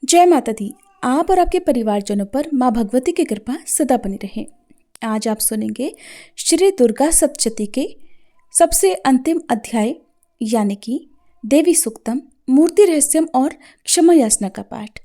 जय माता दी। आप और आपके परिवारजनों पर माँ भगवती की कृपा सदा बनी रहे। आज आप सुनेंगे श्री दुर्गा सप्तशती के सबसे अंतिम अध्याय यानी कि देवी सूक्तम, मूर्ति रहस्यम और क्षमा याचना का पाठ।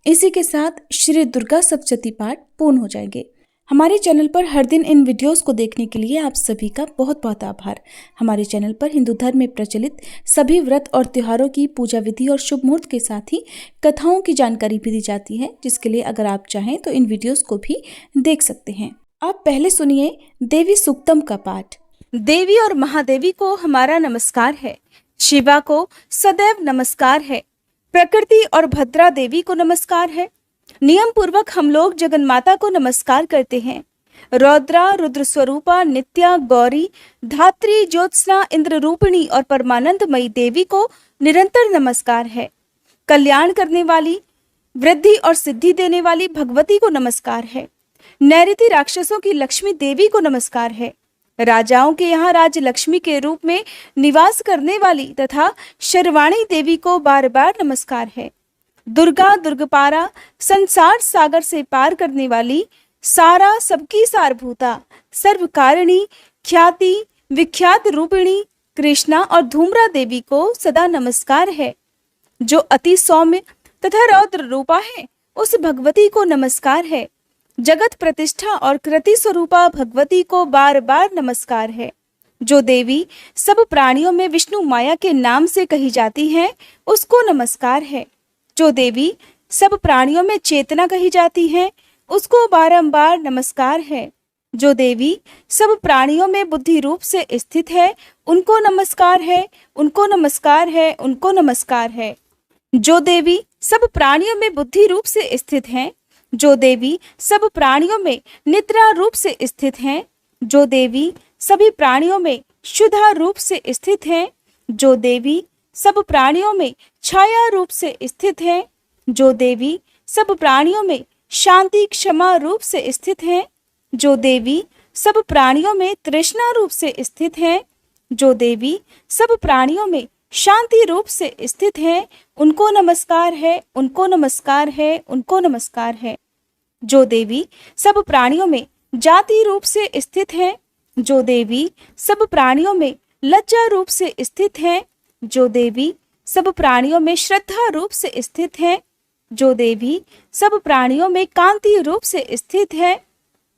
इसी के साथ श्री दुर्गा सप्तशती पाठ पूर्ण हो जाएंगे। हमारे चैनल पर हर दिन इन वीडियोस को देखने के लिए आप सभी का बहुत बहुत आभार। हमारे चैनल पर हिंदू धर्म में प्रचलित सभी व्रत और त्योहारों की पूजा विधि और शुभ मुहूर्त के साथ ही कथाओं की जानकारी भी दी जाती है, जिसके लिए अगर आप चाहें तो इन वीडियोस को भी देख सकते हैं। आप पहले सुनिए देवी सूक्तम का पाठ। देवी और महादेवी को हमारा नमस्कार है। शिवा को सदैव नमस्कार है। प्रकृति और भद्रा देवी को नमस्कार है। नियम पूर्वक हम लोग जगन्माता को नमस्कार करते हैं। रौद्रा, रुद्र स्वरूपा, नित्या, गौरी, धात्री, ज्योत्सना, इंद्र रूपिणी और परमानंदमयी देवी को निरंतर नमस्कार है। कल्याण करने वाली, वृद्धि और सिद्धि देने वाली भगवती को नमस्कार है। नैऋति राक्षसों की लक्ष्मी देवी को नमस्कार है। राजाओं के यहाँ राज लक्ष्मी के रूप में निवास करने वाली तथा शर्वाणी देवी को बार बार नमस्कार है। दुर्गा, दुर्गपारा, संसार सागर से पार करने वाली, सारा सबकी सारभूता, सर्वकारिणी, ख्याति विख्यात रूपिणी, कृष्णा और धूम्रा देवी को सदा नमस्कार है। जो अति सौम्य तथा रौद्र रूपा है, उस भगवती को नमस्कार है। जगत प्रतिष्ठा और कृति स्वरूपा भगवती को बार बार नमस्कार है। जो देवी सब प्राणियों में विष्णु माया के नाम से कही जाती है, उसको नमस्कार है। जो देवी सब प्राणियों में चेतना कही जाती है, उसको बारंबार नमस्कार है। जो देवी सब प्राणियों में बुद्धि रूप से स्थित है, उनको नमस्कार है, उनको नमस्कार है, उनको नमस्कार है। जो देवी सब प्राणियों में बुद्धि रूप से स्थित है, जो देवी सब प्राणियों में निद्रा रूप से स्थित है, जो देवी सभी प्राणियों में शुद्धा रूप से स्थित है, जो देवी सब प्राणियों में छाया रूप से स्थित है, जो देवी सब प्राणियों में शांति क्षमा रूप से स्थित है, जो देवी सब प्राणियों में तृष्णा रूप से स्थित है, जो देवी सब प्राणियों में शांति रूप से स्थित है, उनको नमस्कार है, उनको नमस्कार है, उनको नमस्कार है। जो देवी सब प्राणियों में जाति रूप से स्थित है, जो देवी सब प्राणियों में लज्जा रूप से स्थित है, जो देवी सब प्राणियों में श्रद्धा रूप से स्थित है, जो देवी सब प्राणियों में कांति रूप से स्थित है,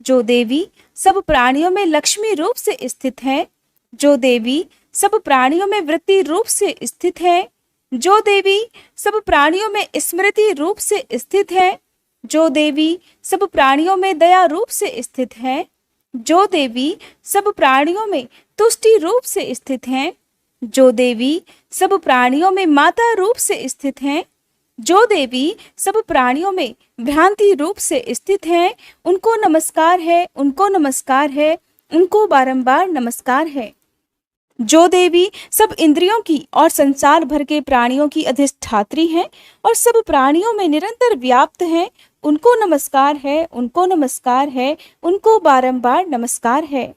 जो देवी सब प्राणियों में लक्ष्मी रूप से स्थित है, जो देवी सब प्राणियों में वृत्ति रूप से स्थित है, जो देवी सब प्राणियों में स्मृति रूप से स्थित है, जो देवी सब प्राणियों में दया रूप से स्थित है, जो देवी सब प्राणियों में तुष्टि रूप से स्थित है, जो देवी सब प्राणियों में माता रूप से स्थित है, जो देवी सब प्राणियों में भ्रांति रूप से स्थित है, उनको नमस्कार है, उनको नमस्कार है, उनको बारंबार नमस्कार है। जो देवी सब इंद्रियों की और संसार भर के प्राणियों की अधिष्ठात्री हैं और सब प्राणियों में निरंतर व्याप्त हैं, उनको नमस्कार है, उनको नमस्कार है, उनको बारंबार नमस्कार है।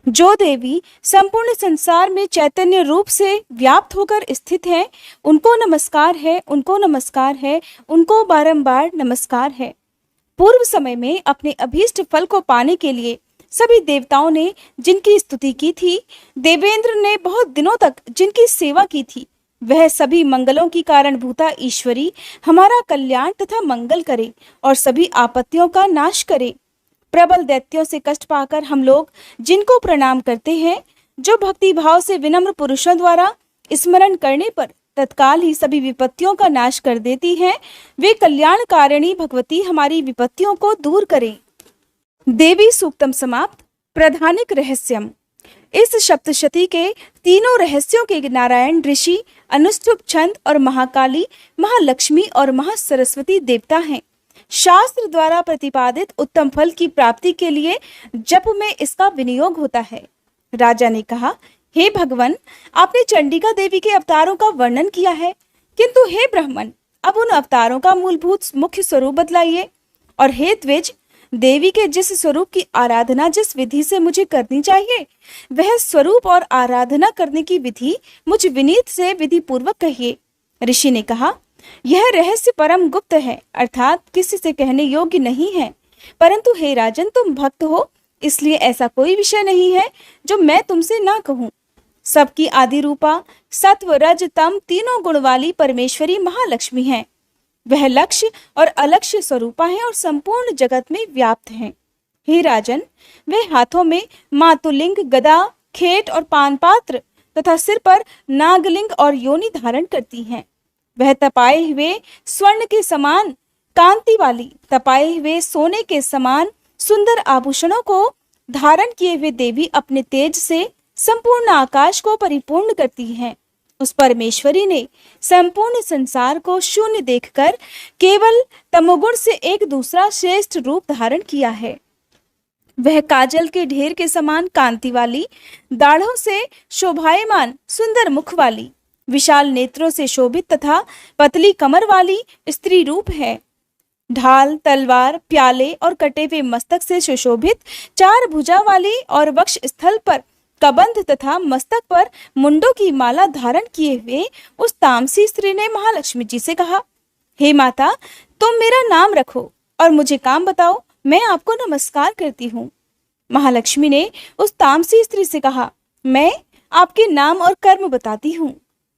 जो देवी संपूर्ण संसार में चैतन्य रूप से व्याप्त होकर स्थित है, उनको नमस्कार है, उनको नमस्कार है, उनको बारंबार नमस्कार है। पूर्व समय में अपने अभीष्ट फल को पाने के लिए सभी देवताओं ने जिनकी स्तुति की थी, देवेंद्र ने बहुत दिनों तक जिनकी सेवा की थी, वह सभी मंगलों की कारणभूता ईश्वरी हमारा कल्याण तथा मंगल करे और सभी आपत्तियों का नाश करे। प्रबल दैत्यों से कष्ट पाकर हम लोग जिनको प्रणाम करते हैं, जो भक्ति भाव से विनम्र पुरुषों द्वारा स्मरण करने पर तत्काल ही सभी विपत्तियों का नाश कर देती हैं, वे कल्याणकारिणी भगवती हमारी विपत्तियों को दूर करें। देवी सूक्तम समाप्त। प्रधानिक रहस्यम। इस सप्तशती के तीनों रहस्यों के नारायण ऋषि, अनुष्टुप छंद और महाकाली, महालक्ष्मी और महासरस्वती देवता हैं। शास्त्र द्वारा प्रतिपादित उत्तम फल की प्राप्ति के लिए जप में इसका विनियोग होता है। राजा ने कहा, हे भगवान, आपने चंडिका देवी के अवतारों का वर्णन किया है, किंतु हे ब्राह्मण, अब उन अवतारों का मूलभूत मुख्य स्वरूप बतलाइए। और हे द्विज, देवी के जिस स्वरूप की आराधना जिस विधि से मुझे करनी चाहिए, वह स्वरूप और आराधना करने की विधि मुझ विनीत से विधि पूर्वक कहिए। ऋषि ने कहा, यह रहस्य परम गुप्त है, अर्थात किसी से कहने योग्य नहीं है। परंतु हे राजन, तुम भक्त हो, इसलिए ऐसा कोई विषय नहीं है जो मैं तुमसे ना कहूं। सबकी आदि रूपा सत्व रज तम तीनों गुण वाली परमेश्वरी महालक्ष्मी है। वह लक्ष्य और अलक्ष्य स्वरूपा है और संपूर्ण जगत में व्याप्त है। हे राजन, वे हाथों में मातुलिंग, गदा, खेट और पान पात्र तथा सिर पर नागलिंग और योनि धारण करती हैं। वह तपाए हुए स्वर्ण के समान कांति वाली, तपाए हुए सोने के समान सुंदर आभूषणों को धारण किए हुए देवी अपने तेज से संपूर्ण आकाश को परिपूर्ण करती हैं। उस परमेश्वरी ने संपूर्ण संसार को शून्य देखकर केवल तमोगुण से एक दूसरा श्रेष्ठ रूप धारण किया है। वह काजल के ढेर के समान कांति वाली, दाढ़ों से शोभायमान सुंदर मुख वाली, विशाल नेत्रों से शोभित तथा पतली कमर वाली स्त्री रूप है। ढाल, तलवार, प्याले और कटे हुए मस्तक से सुशोभित, चार भुजा वाली और वक्ष स्थल पर कबंध तथा मस्तक पर मुंडों की माला धारण किए हुए उस तामसी स्त्री ने महालक्ष्मी जी से कहा, हे माता, तुम मेरा नाम रखो और मुझे काम बताओ, मैं आपको नमस्कार करती हूँ। महालक्ष्मी ने उस तामसी स्त्री से कहा, मैं आपके नाम और कर्म बताती हूँ।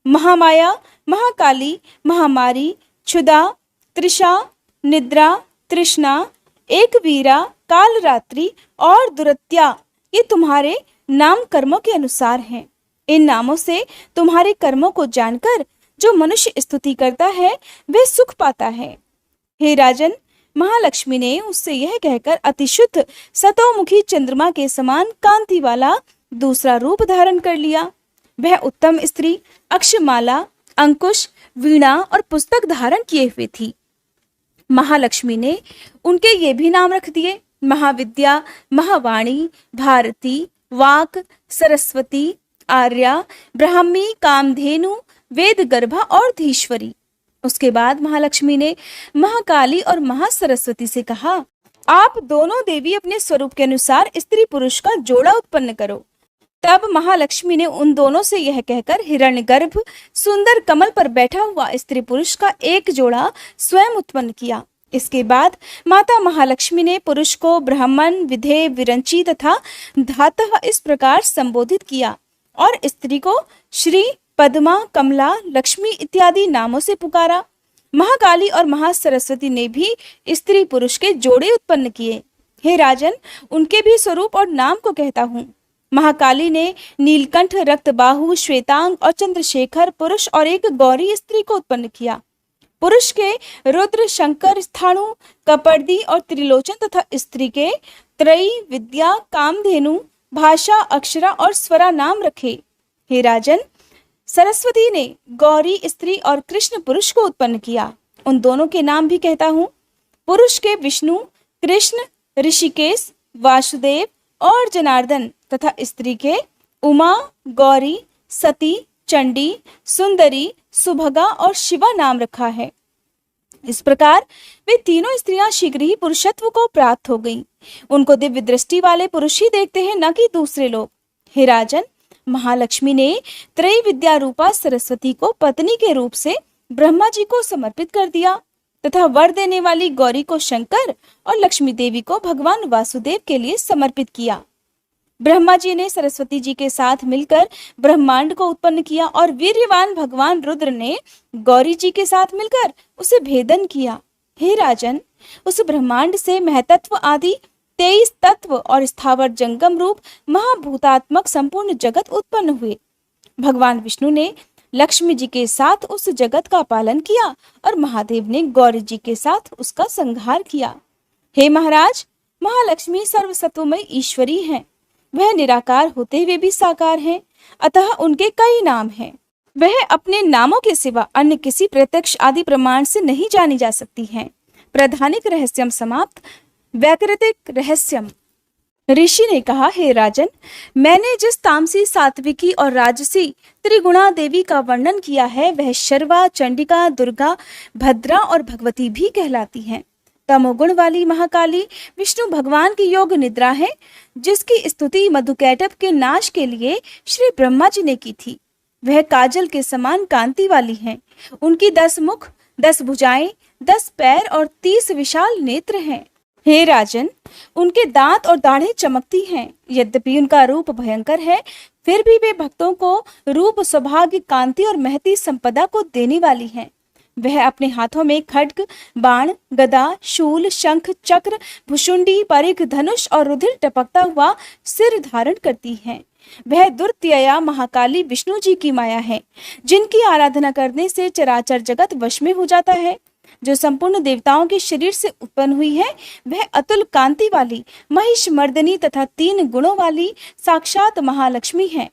महामाया, महाकाली, महामारी, क्षुधा, तृषा, निद्रा, तृष्णा, एक वीरा, काल रात्रि और दुरत्या, ये तुम्हारे नाम कर्मों के अनुसार हैं। इन नामों से तुम्हारे कर्मों को जानकर जो मनुष्य स्तुति करता है वह सुख पाता है। हे राजन, महालक्ष्मी ने उससे यह कहकर अतिशुद्ध सतोमुखी चंद्रमा के समान कांति वाला दूसरा रूप धारण कर लिया। वह उत्तम स्त्री अक्षमाला, अंकुश, वीणा और पुस्तक धारण किए हुए थी। महालक्ष्मी ने उनके ये भी नाम रख दिए, महाविद्या, महावाणी, भारती, वाक, सरस्वती, आर्या, ब्राह्मी, कामधेनु, वेद गर्भा और धीश्वरी। उसके बाद महालक्ष्मी ने महाकाली और महासरस्वती से कहा, आप दोनों देवी अपने स्वरूप के अनुसार स्त्री पुरुष का जोड़ा उत्पन्न करो। तब महालक्ष्मी ने उन दोनों से यह कहकर हिरण्यगर्भ सुंदर कमल पर बैठा हुआ स्त्री पुरुष का एक जोड़ा स्वयं उत्पन्न किया। इसके बाद माता महालक्ष्मी ने पुरुष को ब्राह्मण, विधेय, विरंची तथा धातः इस प्रकार संबोधित किया और स्त्री को श्री, पद्मा, कमला, लक्ष्मी इत्यादि नामों से पुकारा। महाकाली और महासरस्वती ने भी स्त्री पुरुष के जोड़े उत्पन्न किए। हे राजन, उनके भी स्वरूप और नाम को कहता हूँ। महाकाली ने नीलकंठ, रक्तबाहु, श्वेतांग और चंद्रशेखर पुरुष और एक गौरी स्त्री को उत्पन्न किया। पुरुष के रुद्र, शंकर, स्थाणु, कपर्दी और त्रिलोचन तथा स्त्री के त्रयी, विद्या, कामधेनु, भाषा, अक्षरा और स्वरा नाम रखे। हे राजन, सरस्वती ने गौरी स्त्री और कृष्ण पुरुष को उत्पन्न किया। उन दोनों के नाम भी कहता हूँ। पुरुष के विष्णु, कृष्ण, ऋषिकेश, वासुदेव और जनार्दन तथा स्त्री के उमा, गौरी, सती, चंडी, सुंदरी, सुभगा और शिवा नाम रखा है। इस प्रकार वे तीनों स्त्रियां शीघ्र ही पुरुषत्व को प्राप्त हो गईं। उनको दिव्य दृष्टि वाले पुरुष ही देखते हैं, न कि दूसरे लोग। हे राजन, महालक्ष्मी ने त्रय विद्या रूपा सरस्वती को पत्नी के रूप से ब्रह्मा जी को समर्पित कर दिया तथा वर देने वाली गौरी को शंकर और लक्ष्मी देवी को भगवान वासुदेव के लिए समर्पित किया। ब्रह्मा जी ने सरस्वती जी के साथ मिलकर ब्रह्मांड को उत्पन्न किया और वीर्यवान भगवान रुद्र ने गौरी जी के साथ मिलकर उसे भेदन किया। हे राजन, उस ब्रह्मांड से महतत्व आदि 23 तत्व और स्थावर जंगम रूप महाभूतात्मक संपूर्ण जगत उत्पन्न हुए। भगवान विष्णु ने लक्ष्मी जी के साथ उस जगत का पालन किया और महादेव ने गौरी जी के साथ उसका संहार किया। हे महाराज, महालक्ष्मी सर्वसत्वमय ईश्वरी हैं। वह निराकार होते हुए भी साकार हैं, अतः उनके कई नाम हैं। वह अपने नामों के सिवा अन्य किसी प्रत्यक्ष आदि प्रमाण से नहीं जानी जा सकती हैं। प्रधानिक रहस्यम समाप्त। वैकृतिक रहस्यम। ऋषि ने कहा, हे राजन, मैंने जिस तामसी, सात्विकी और राजसी त्रिगुणा देवी का वर्णन किया है वह शर्वा, चंडिका, दुर्गा, भद्रा और भगवती भी कहलाती हैं। तमोगुण वाली महाकाली विष्णु भगवान की योग निद्रा है, जिसकी स्तुति मधुकैटभ के नाश के लिए श्री ब्रह्मा जी ने की थी। वह काजल के समान कांति वाली हैं। उनकी 10 मुख, 10 भुजाएं, 10 पैर और 30 विशाल नेत्र हैं। हे राजन, उनके दांत और दाढ़ें चमकती हैं। यद्यपि उनका रूप भयंकर है, फिर भी वे भक्तों को रूप, सौभाग्य, कांति और महती संपदा को देने वाली हैं। वह अपने हाथों में खड्ग, बाण, गदा, शूल, शंख, चक्र, भुशुंडी, परिघ, धनुष और रुधिर टपकता हुआ सिर धारण करती हैं। वह दुर्त्यया महाकाली विष्णु जी की माया है, जिनकी आराधना करने से चराचर जगत वश में हो जाता है। जो संपूर्ण देवताओं के शरीर से उत्पन्न हुई है, वह अतुल कांति वाली महिष मर्दनी तथा 3 गुणों वाली साक्षात महालक्ष्मी है।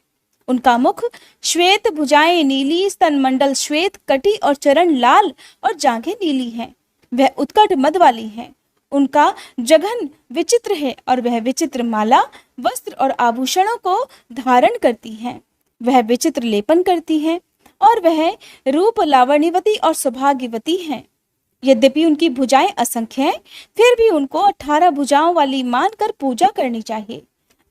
उनका मुख श्वेत, भुजाएं नीली, स्तन मंडल श्वेत, कटी और चरण लाल और जांघें नीली हैं। वह उत्कट मद वाली है। उनका जघन विचित्र है और वह विचित्र माला, वस्त्र और आभूषणों को धारण करती हैं। वह विचित्र लेपन करती हैं और वह रूप लावण्यवती और सौभाग्यवती हैं। यद्यपि उनकी भुजाएं असंख्य हैं, फिर भी उनको 18 भुजाओं वाली मानकर पूजा करनी चाहिए।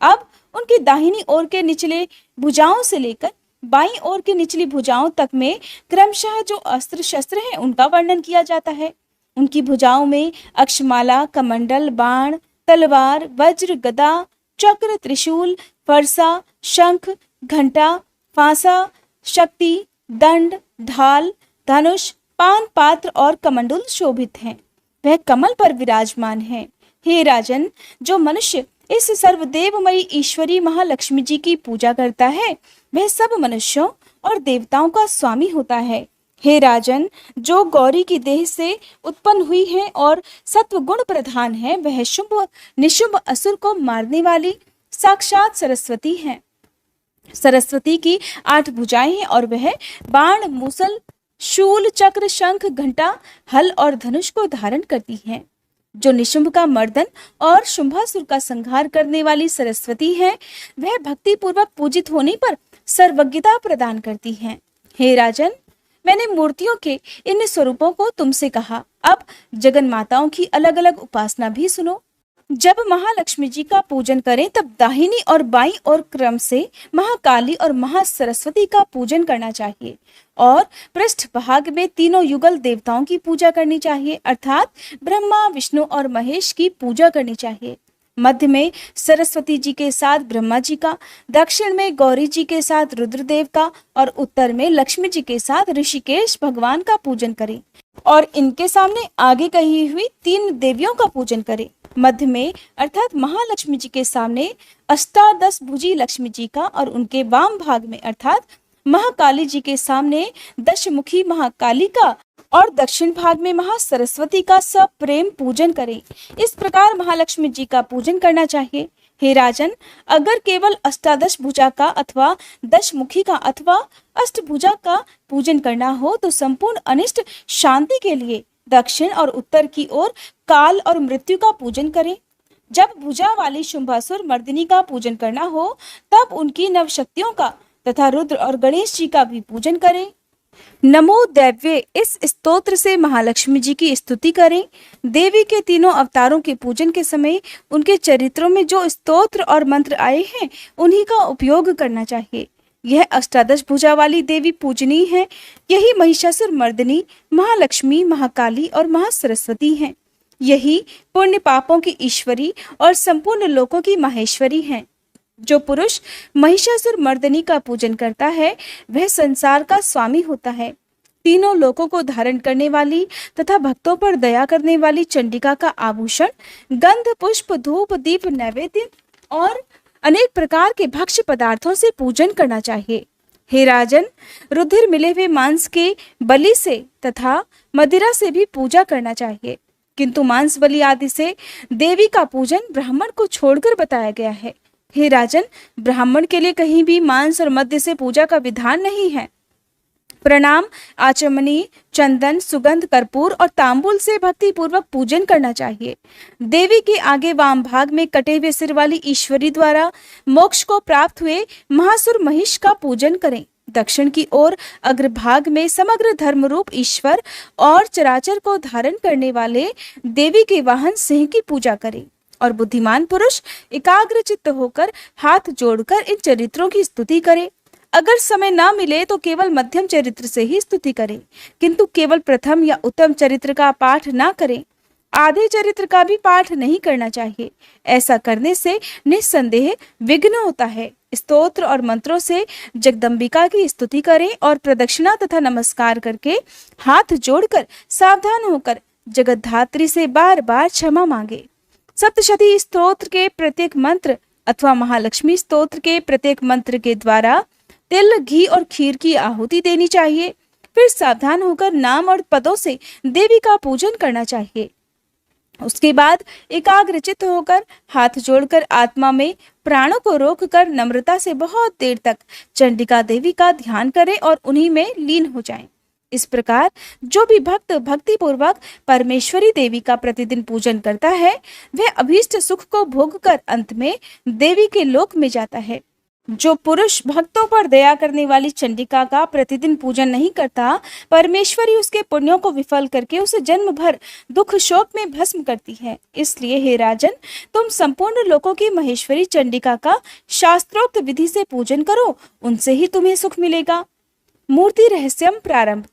अब उनकी दाहिनी ओर के निचले भुजाओं से लेकर बाईं ओर की निचली भुजाओं तक में क्रमशः जो अस्त्र शस्त्र हैं, उनका वर्णन किया जाता है। उनकी भुजाओं में अक्षमाला, कमंडल, बाण, तलवार, वज्र, गदा, चक्र, त्रिशूल, फरसा, शंख, घंटा, फांसा, शक्ति, दंड, ढाल, धनुष, पान पात्र और कमंडल शोभित हैं। वह कमल पर विराजमान है। हे राजन, जो मनुष्य इस सर्वदेवमयी ईश्वरी महालक्ष्मी जी की पूजा करता है, वह सब मनुष्यों और देवताओं का स्वामी होता है। हे राजन, जो गौरी की देह से उत्पन्न हुई है और सत्व गुण प्रधान है, वह शुंभ निशुंभ असुर को मारने वाली साक्षात सरस्वती है। सरस्वती की 8 भुजाएं हैं और वह बाण, मूसल, शूल, चक्र, शंख, घंटा, हल और धनुष को धारण करती हैं। जो निशुंभ का मर्दन और शुंभासुर का संहार करने वाली सरस्वती है, वह भक्ति पूर्वक पूजित होने पर सर्वज्ञता प्रदान करती हैं। हे राजन, मैंने मूर्तियों के इन स्वरूपों को तुमसे कहा। अब जगन माताओं की अलग अलग उपासना भी सुनो। जब महालक्ष्मी जी का पूजन करें, तब दाहिनी और बाईं ओर क्रम से महाकाली और महासरस्वती का पूजन करना चाहिए और पृष्ठ भाग में तीनों युगल देवताओं की पूजा करनी चाहिए, अर्थात ब्रह्मा, विष्णु और महेश की पूजा करनी चाहिए। मध्य में सरस्वती जी के साथ ब्रह्मा जी का, दक्षिण में गौरी जी के साथ रुद्रदेव का और उत्तर में लक्ष्मी जी के साथ ऋषिकेश भगवान का पूजन करें और इनके सामने आगे कही हुई 3 देवियों का पूजन करें। मध्य में अर्थात महालक्ष्मी जी के सामने अष्टादश भुजी लक्ष्मी जी का और उनके वाम भाग में अर्थात महाकाली जी के सामने दशमुखी महाकाली का और दक्षिण भाग में महासरस्वती का सब प्रेम पूजन करें। इस प्रकार महालक्ष्मी जी का पूजन करना चाहिए। हे राजन, अगर केवल अष्टादश भुजा का अथवा दशमुखी का अथवा अष्टभुजा का पूजन करना हो, तो संपूर्ण अनिष्ट शांति के लिए दक्षिण और उत्तर की ओर काल और मृत्यु का पूजन करें। जब भुजा वाली शुंभासुर मर्दिनी का पूजन करना हो, तब उनकी नवशक्तियों का तथा रुद्र और गणेश जी का भी पूजन करें। नमो दैव्ये इस स्तोत्र से महालक्ष्मी जी की स्तुति करें। देवी के तीनों अवतारों के पूजन के समय उनके चरित्रों में जो स्तोत्र और मंत्र आए हैं, उन्हीं का उपयोग करना चाहिए। यह अष्टादश भुजा वाली देवी पूजनीय है। यही महिषासुर मर्दिनी, महालक्ष्मी, महाकाली और महासरस्वती हैं। यही पुण्य पापों की ईश्वरी और संपूर्ण लोकों की माहेश्वरी हैं। जो पुरुष महिषासुर मर्दिनी का पूजन करता है, वह संसार का स्वामी होता है। तीनों लोकों को धारण करने वाली तथा भक्तों पर दया करने वाली चंडिका का आभूषण गंध, पुष्प, धूप, दीप, नैवेद्य और अनेक प्रकार के भक्ष्य पदार्थों से पूजन करना चाहिए। हे राजन, रुधिर मिले हुए मांस के बलि से तथा मदिरा से भी पूजा करना चाहिए, किंतु मांस बलि आदि से देवी का पूजन ब्राह्मण को छोड़कर बताया गया है। हे राजन, ब्राह्मण के लिए कहीं भी मांस और मद्य से पूजा का विधान नहीं है। प्रणाम, आचमनी, चंदन, सुगंध, कर्पूर और तांबुल से भक्ति पूर्वक पूजन करना चाहिए। देवी के आगे वाम भाग में कटे हुए सिर वाली ईश्वरी द्वारा मोक्ष को प्राप्त हुए महासुर महिष का पूजन करें। दक्षिण की ओर अग्रभाग में समग्र धर्म रूप ईश्वर और चराचर को धारण करने वाले देवी के वाहन सिंह की पूजा करें और बुद्धिमान पुरुष एकाग्र चित्त होकर हाथ जोड़कर इन चरित्रों की स्तुति करे। अगर समय ना मिले तो केवल मध्यम चरित्र से ही स्तुति करें, किंतु केवल प्रथम या उत्तम चरित्र का पाठ ना करें। आधे चरित्र का भी पाठ नहीं करना चाहिए। ऐसा करने से निस्संदेह विघ्न होता है। स्तोत्र और मंत्रों से जगदम्बिका की स्तुति करें और प्रदक्षिणा तथा नमस्कार करके हाथ जोड़कर सावधान होकर जगतधात्री से बार बार क्षमा मांगे। सप्तशती स्तोत्र के प्रत्येक मंत्र अथवा महालक्ष्मी स्तोत्र के प्रत्येक मंत्र के द्वारा तिल, घी और खीर की आहुति देनी चाहिए। फिर सावधान होकर नाम और पदों से देवी का पूजन करना चाहिए। उसके बाद एकाग्रचित्त होकर हाथ जोड़कर आत्मा में प्राणों को रोककर नम्रता से बहुत देर तक चंडिका देवी का ध्यान करें और उन्हीं में लीन हो जाएं। इस प्रकार जो भी भक्त भक्ति पूर्वक परमेश्वरी देवी का प्रतिदिन पूजन करता है, वह अभीष्ट सुख को भोगकर अंत में देवी के लोक में जाता है। जो पुरुष भक्तों पर दया करने वाली चंडिका का प्रतिदिन पूजन नहीं करता, परमेश्वरी उसके पुण्यों को विफल करके उसे जन्म भर दुख शोक में भस्म करती है। इसलिए हे राजन, तुम संपूर्ण लोकों की महेश्वरी चंडिका का शास्त्रोक्त विधि से पूजन करो, उनसे ही तुम्हें सुख मिलेगा। मूर्ति रहस्यम प्रारंभ।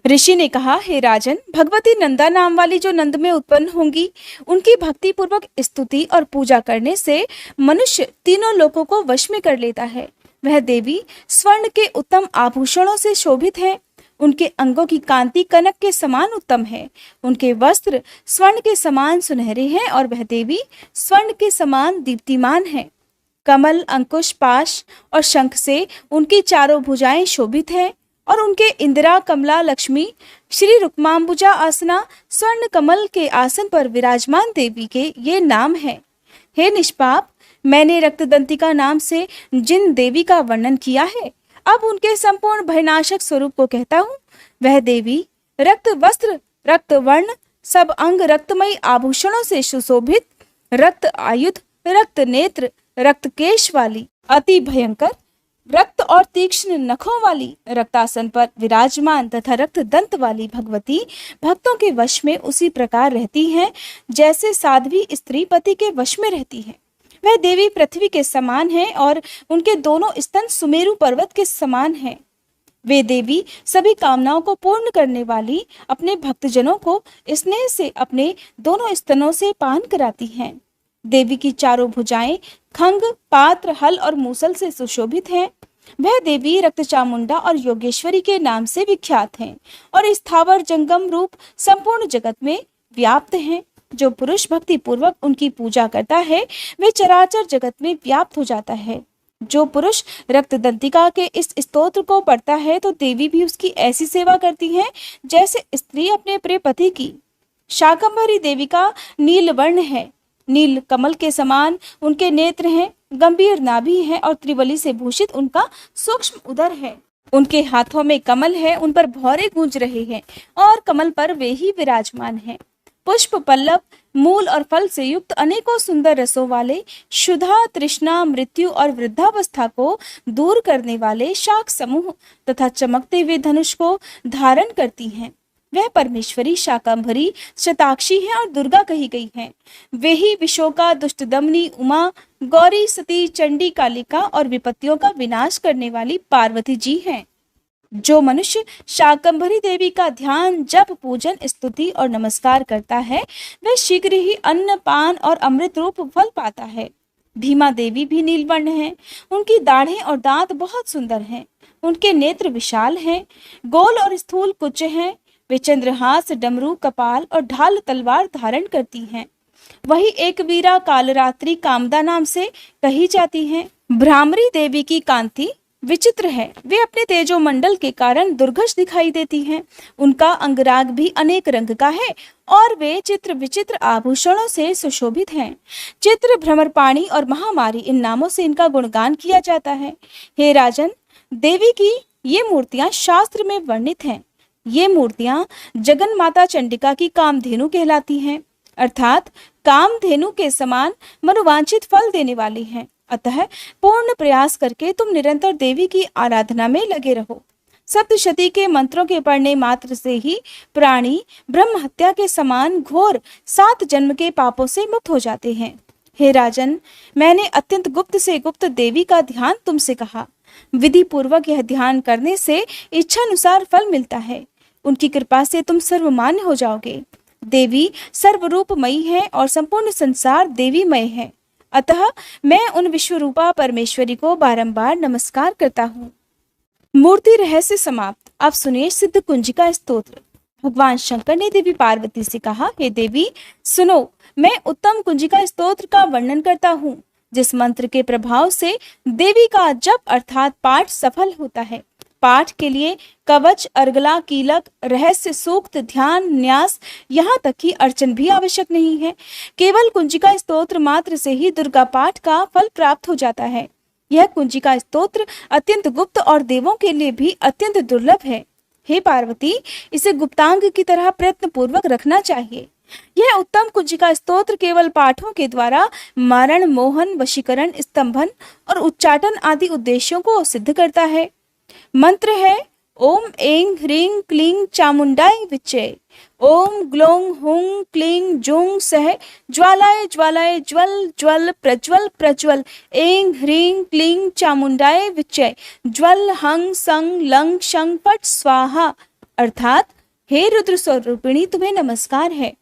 ऋषि ने कहा, हे राजन, भगवती नंदा नाम वाली जो नंद में उत्पन्न होंगी, उनकी भक्ति पूर्वक स्तुति और पूजा करने से मनुष्य तीनों लोकों को वश में कर लेता है। वह देवी स्वर्ण के उत्तम आभूषणों से शोभित है। उनके अंगों की कांति कनक के समान उत्तम है। उनके वस्त्र स्वर्ण के समान सुनहरे हैं और वह देवी स्वर्ण के समान दीप्तिमान है। कमल, अंकुश, पाश और शंख से उनकी चारों भुजाएं शोभित हैं और उनके इंदिरा, कमला, लक्ष्मी, श्री रुक्मांबुजा आसना, स्वर्ण कमल के आसन पर विराजमान देवी के ये नाम है। हे निष्पाप, मैंने रक्तदंतिका नाम से जिन देवी का वर्णन किया है, अब उनके संपूर्ण भयनाशक स्वरूप को कहता हूँ। वह देवी रक्त वस्त्र, रक्त वर्ण, सब अंग रक्तमयी आभूषणों से सुशोभित, रक्त आयुध, रक्त नेत्र, रक्त केश वाली, अति भयंकर, रक्त और तीक्ष्ण नखों वाली, रक्तासन पर विराजमान तथा रक्त दंत वाली भगवती भक्तों के वश में उसी प्रकार रहती हैं जैसे साध्वी स्त्री पति के वश में रहती है। वह देवी पृथ्वी के समान है और उनके दोनों स्तन सुमेरु पर्वत के समान हैं। वे देवी सभी कामनाओं को पूर्ण करने वाली अपने भक्तजनों को स्नेह से अपने दोनों स्तनों से पान कराती हैं। देवी की चारों भुजाएं खंग, पात्र, हल और मूसल से सुशोभित हैं। वह देवी रक्त चामुंडा और योगेश्वरी के नाम से विख्यात हैं और स्थावर जंगम रूप संपूर्ण जगत में व्याप्त हैं। जो पुरुष भक्ति पूर्वक उनकी पूजा करता है, वे चराचर जगत में व्याप्त हो जाता है। जो पुरुष रक्तदंतिका के इस स्तोत्र को पढ़ता है, तो देवी भी उसकी ऐसी सेवा करती है जैसे स्त्री अपने प्रिय पति की। शाकंभरी देवी का नील वर्ण है, नील कमल के समान उनके नेत्र हैं, गंभीर नाभि है और त्रिवली से भूषित उनका सूक्ष्म उदर है। उनके हाथों में कमल है, उन पर भौरे गूंज रहे हैं और कमल पर वे ही विराजमान हैं। पुष्प, पल्लव, मूल और फल से युक्त अनेकों सुंदर रसों वाले, क्षुधा, तृष्णा, मृत्यु और वृद्धावस्था को दूर करने वाले शाक समूह तथा चमकते हुए धनुष को धारण करती हैं। वह परमेश्वरी शाकंभरी, शताक्षी है और दुर्गा कही गई हैं। वे ही विशोका, दुष्टदमनी, उमा, गौरी, सती, चंडी, कालिका और विपत्तियों का विनाश करने वाली पार्वती जी हैं। जो मनुष्य शाकंभरी देवी का ध्यान, जप, पूजन, स्तुति और नमस्कार करता है, वह शीघ्र ही अन्न, पान और अमृत रूप फल पाता है। भीमा देवी भी नीलवर्ण हैं। उनकी दाढ़ें और दांत बहुत सुंदर हैं। उनके नेत्र विशाल हैं, गोल और स्थूल कुच हैं। वे चंद्रहास, डमरू, कपाल और ढाल तलवार धारण करती हैं। वही एक वीरा कालरात्रि कामदा नाम से कही जाती हैं। भ्रामरी देवी की कांति विचित्र है। वे अपने तेजोमंडल के कारण दुर्घष दिखाई देती हैं। उनका अंगराग भी अनेक रंग का है और वे चित्र विचित्र आभूषणों से सुशोभित हैं। चित्र, भ्रमरपाणी और महामारी, इन नामों से इनका गुणगान किया जाता है। हे राजन, देवी की ये मूर्तियां शास्त्र में वर्णित हैं। ये मूर्तियां जगन माता चंडिका की कामधेनु कहलाती हैं, अर्थात कामधेनु के समान मनोवांछित फल देने वाली हैं। अतः पूर्ण प्रयास करके तुम निरंतर देवी की आराधना में लगे रहो। सप्तशती के मंत्रों के पढ़ने मात्र से ही प्राणी ब्रह्म हत्या के समान घोर 7 जन्म के पापों से मुक्त हो जाते हैं। हे राजन, मैंने अत्यंत गुप्त से गुप्त देवी का ध्यान तुमसे कहा। विधि पूर्वक यह ध्यान करने से इच्छा अनुसार फल मिलता है। उनकी कृपा से तुम सर्वमान्य हो जाओगे। देवी सर्वरूपमयी है और संपूर्ण संसार देवीमय है। अतः मैं उन विश्वरूपा परमेश्वरी को बारंबार नमस्कार करता हूँ। मूर्ति रहस्य समाप्त। अब सुनिए सिद्ध कुंजिका स्तोत्र। भगवान शंकर ने देवी पार्वती से कहा, हे देवी सुनो, मैं उत्तम कुंजिका स्तोत्र का वर्णन करता हूँ, जिस मंत्र के प्रभाव से देवी का जप अर्थात पाठ सफल होता है। पाठ के लिए कवच, अर्गला, कीलक, रहस्य, सूक्त, ध्यान, न्यास, यहाँ तक कि अर्चन भी आवश्यक नहीं है। केवल कुंजिका स्तोत्र मात्र से ही दुर्गा पाठ का फल प्राप्त हो जाता है। यह कुंजिका स्तोत्र अत्यंत गुप्त और देवों के लिए भी अत्यंत दुर्लभ है। हे पार्वती, इसे गुप्तांग की तरह प्रयत्न पूर्वक रखना चाहिए। यह उत्तम कुंजिका स्तोत्र केवल पाठों के द्वारा मारण, मोहन, वशीकरण, स्तंभन और उच्चाटन आदि उद्देश्यों को सिद्ध करता है। मंत्र है ओम ऐं ह्रीं क्लीं चामुंडाय विच्चे। ओम ग्लौं हुं क्लीं जुं सह ज्वालाय ज्वालाय ज्वल ज्वल प्रज्वल प्रज्वल। ऐं ह्रीं क्लीं चामुंडाय विच्चे। ज्वल हं सं लं शं पट स्वाहा। अर्थात हे रुद्र स्वरूपिणी तुम्हें नमस्कार है।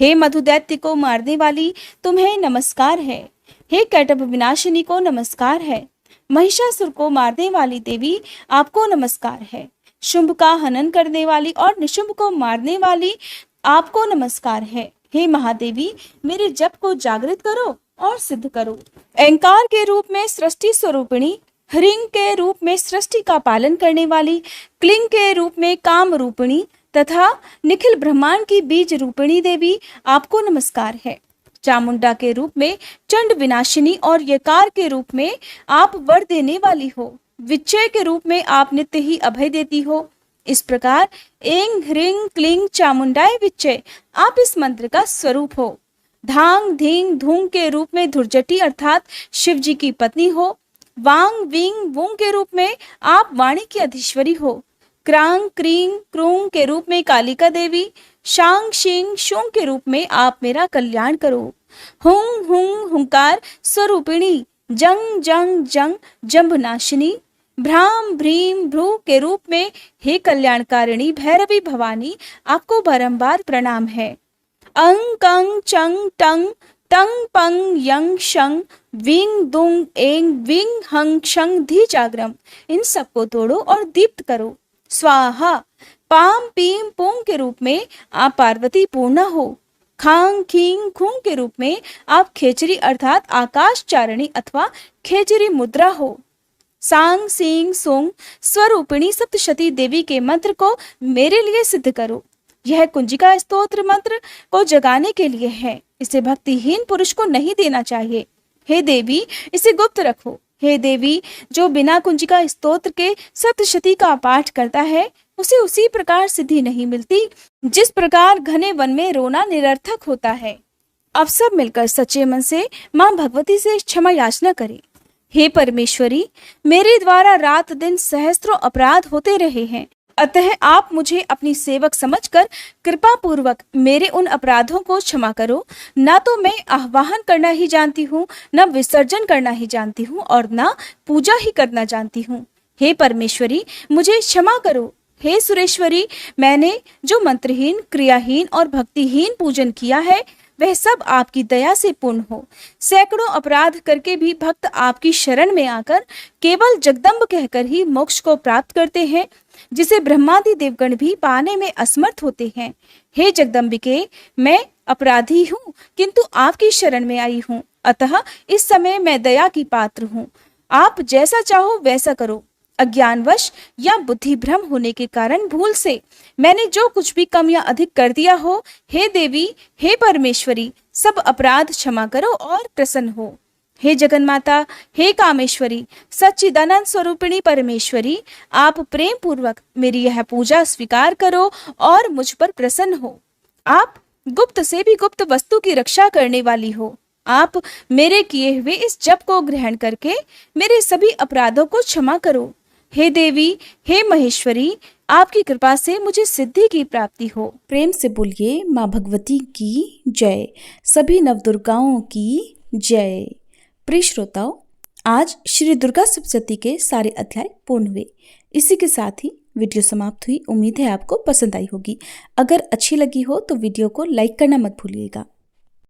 हे मधुदैत्य को मारने वाली तुम्हें नमस्कार है। हे कैटभ विनाशिनी को नमस्कार है। महिषासुर को मारने वाली देवी आपको नमस्कार है। शुंभ का हनन करने वाली और निशुंभ को मारने वाली आपको नमस्कार है। हे महादेवी, मेरे जप को जागृत करो और सिद्ध करो। अहंकार के रूप में सृष्टि स्वरूपिणी, ह्रीं के रूप में सृष्टि का पालन करने वाली, क्लीं के रूप में काम रूपिणी तथा निखिल ब्रह्मांड की बीज रूपिणी देवी आपको नमस्कार है। चामुंडा के रूप में चंड विनाशिनी और यकार के रूप में आप वर देने वाली हो। विच्चय के रूप में आप नित्य ही अभय देती हो। इस प्रकार ऐं ह्रीं क्लीं चामुंडाय विच्चय आप इस मंत्र का स्वरूप हो। धांग धींग धूंग के रूप में धुर्जटी अर्थात शिव जी की पत्नी हो। वांग वींग वूंग के रूप में आप वाणी की अधीश्वरी हो। क्रांग क्रीं क्रूंग के रूप में कालिका देवी। शांग शींग शूंग के रूप में आप मेरा कल्याण करो। हुंग हुंग हुंकार स्वरूपिणी। जंग जंग जंग जंभनाशिनी। भ्राम भ्रीम भ्रू के रूप में हे कल्याणकारिणी भैरवी भवानी आपको बारंबार प्रणाम है। अंग कंग चंग टंग टंग पंग यंग शंग विंग दुंग एंग विंग हंग शंग धी जागरम। इन सबको तोड़ो और दीप्त करो। स्वाहा। पाम पीम पुंग के रूप में आप पार्वती पूर्णा हो। खांग खींग खूंग के रूप में आप खेचरी अर्थात आकाश चारणी अथवा खेचरी मुद्रा हो। सांग सींग सोंग स्वरूपिणी सप्तशती देवी के मंत्र को मेरे लिए सिद्ध करो। यह कुंजिका स्तोत्र मंत्र को जगाने के लिए है। इसे भक्तिहीन पुरुष को नहीं देना चाहिए। हे देवी, इसे गुप्त रखो। हे देवी, जो बिना कुंजिका स्तोत्र के सप्तशती का पाठ करता है उसे उसी प्रकार सिद्धि नहीं मिलती जिस प्रकार घने वन में रोना निरर्थक होता है। अब सब मिलकर सच्चे मन से मां भगवती से क्षमा याचना करें। हे परमेश्वरी, मेरे द्वारा रात दिन सहस्त्रों अपराध होते रहे हैं, अतः आप मुझे अपनी सेवक समझकर कृपा पूर्वक मेरे उन अपराधों को क्षमा करो। न तो मैं आह्वान करना ही जानती हूँ, न विसर्जन करना ही जानती हूँ और न पूजा ही करना जानती हूँ। हे परमेश्वरी, मुझे क्षमा करो। हे सुरेश्वरी, मैंने जो मंत्रहीन, क्रियाहीन और भक्तिहीन पूजन किया है वह सब आपकी दया से पूर्ण हो। सैकड़ों अपराध करके भी भक्त आपकी शरण में आकर केवल जगदम्ब कहकर ही मोक्ष को प्राप्त करते हैं, जिसे ब्रह्मादि देवगण भी पाने में असमर्थ होते हैं। हे जगदम्बिके, मैं अपराधी हूँ किंतु आपकी शरण में आई हूँ, अतः इस समय मैं दया की पात्र हूँ। आप जैसा चाहो वैसा करो। अज्ञानवश या बुद्धि भ्रम होने के कारण भूल से मैंने जो कुछ भी कम या अधिक कर दिया हो, हे देवी, हे परमेश्वरी, सब अपराध क्षमा करो और प्रसन्न हो। हे जगन्माता, हे कामेश्वरी, सच्चिदानंद स्वरूपिणी परमेश्वरी, आप प्रेम पूर्वक मेरी यह पूजा स्वीकार करो और मुझ पर प्रसन्न हो। आप गुप्त से भी गुप्त वस्तु की रक्षा करने वाली हो। आप मेरे किए हुए इस जप को ग्रहण करके मेरे सभी अपराधों को क्षमा करो। हे देवी, हे महेश्वरी, आपकी कृपा से मुझे सिद्धि की प्राप्ति हो। प्रेम से बोलिए माँ भगवती की जय। सभी नवदुर्गाओं की जय। प्रिय श्रोताओं, आज श्री दुर्गा सप्तशती के सारे अध्याय पूर्ण हुए। इसी के साथ ही वीडियो समाप्त हुई। उम्मीद है आपको पसंद आई होगी। अगर अच्छी लगी हो तो वीडियो को लाइक करना मत भूलिएगा।